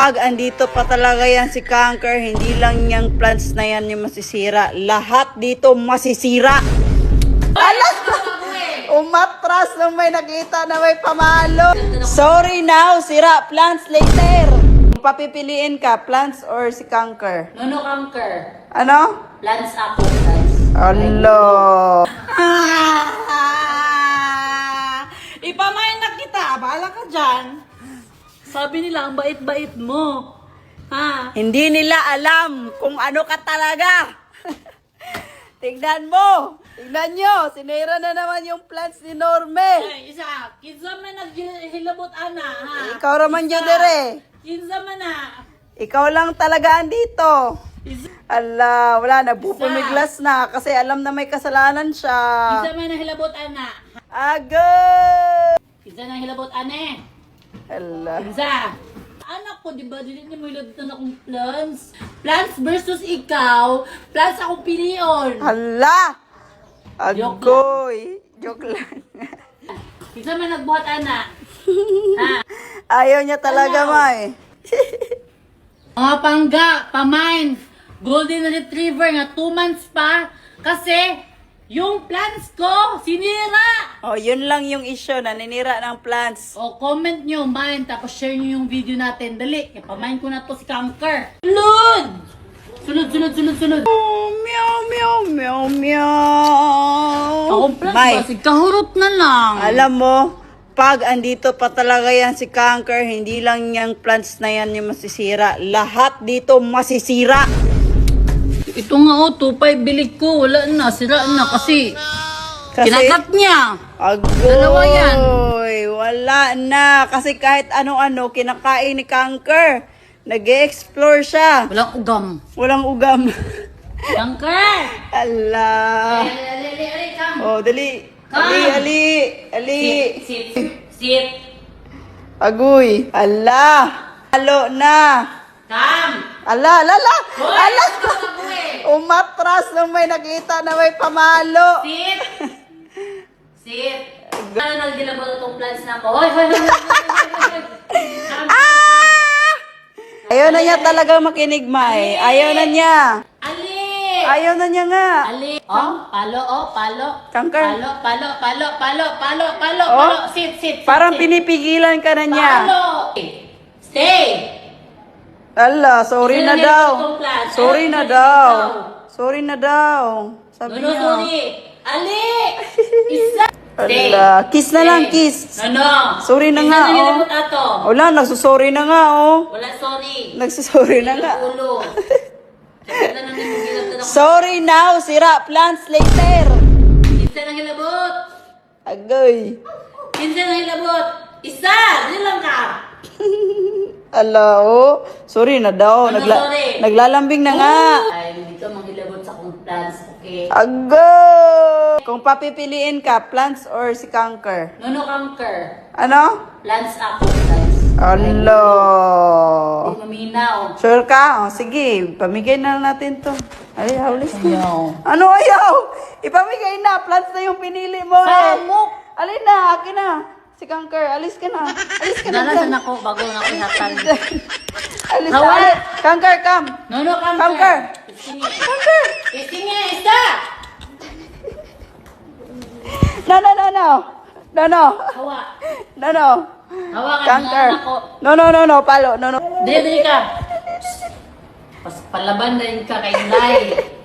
Pag andito pa talaga yan si Conquer, hindi lang yung plants na yan yung masisira. Lahat dito masisira. Alas! Umatras nung may nakita na may pamalo. Sorry now, sira. Plants later. Kung papipiliin ka, plants or si Conquer? No, Conquer. Ano? Plants ako, plants. Hello. Ipamain na kita. Bahala ka dyan. Sabi nila, ang bait-bait mo. Ha? Hindi nila alam kung ano ka talaga. Tignan mo. Tignan nyo. Sinira na naman yung plants ni Norme. Ay, isa. Kinsa man naghilabot, ana, ha? Ikaw raman yun, dere. Kinsa man na. Ikaw lang talaga andito. Isa. Ala, wala. Nagpupumiglas na kasi alam na may kasalanan siya. Kinsa man nahilabot, ana. Agad! Kinsa nahilabot, ane. Ala. Kinsa. Anak ko, di ba? Dili ni mo ilabutan akong plants. Plants versus ikaw. Plants akong piliyon. Hala! Agoy! Joke lang. Kinsa man nagbuhat, ana. Ha? Ayaw niya talaga, Ano? May. Mga pangga, pamain, golden retriever nga 2 months pa kasi yung plants ko sinira. Oh, yun lang yung issue, naninira ng plants. O comment nyo, mine, tapos share nyo yung video natin. Dali, kaya pamain ko na to si Conquer. Sunod! Sunod. Oh, meow, meow, meow, meow. Akong plants May, ba? Si kahurot na lang. alam mo, pag andito pa talaga yan si Conquer, hindi lang yung plants na yan yung masisira. Lahat dito masisira. Ito nga o, 2.5 bilig ko. Wala na, sira na kasi kinagat niya. Agoy, Dalawa yan. Wala na. Kasi kahit ano-ano, kinakain ni Conquer. Nag-e-explore siya. Walang ugam. Walang ugam. Conquer! Ala. Ali, come. Oh, dali. Ali. Sit. Agoy. Ala. Halo na. Come. Ala. Ala! Umatras nung may nakita na may pamalo. Sit. Ano nagdilabot itong plants na ko? Hoy. Ayaw na niya talaga makinig, May. Ayaw na niya. Ali! Ayaw na niya nga. Ali! Palo. Conquer. Palo. Oh? Sit. Parang pinipigilan ka na niya. Palo! Stay! Ala, sorry na Sino daw. nilabot tong plants? Sorry Ano na nilabot daw. daw? Sorry na daw. Sabi No, niya. sorry. Ali! Isa! Stay! Ala, kiss na lang, kiss. No. Sorry na nga, Isa na oh. nilabot ato. Wala, nagsusorry na nga, oh. Wala sorry. Nagsusorry na nga. Ulo. Sabi na namin yung hilabot ako. Sorry now, sira. Plants later. Isa na hilabot. Agoy. Isa na hilabot. Isa! Dili lang ka. Ala, oh. Sorry na daw. Ano sorry? Naglalambing na nga. Ay, hindi ka manghilabot sa kong plants, okay? Agoy. Kung papipiliin ka, plants or si Conquer? No, Conquer. Ano? Plants ako, plants. Alo. Hindi maminaw. Sure ka? O, sige. Pamigay na natin to. Ay, hawlis ka. Ayaw. Ano ayaw? Ipamigay na. Plants na yung pinili mo eh. Samok! Alin na, akin na. Si Conquer, alis ka na. Alis ka na. Dalasan ako bago na ako hatag. Alis Hawa. na. Conquer, come. No, Conquer. Conquer. Conquer. Isingnya, isa! No. Hawa. No. Hawa ka Conquer. na ako. No. Palo. No. Dili ka. Pas palaban na yun ka kay Inday.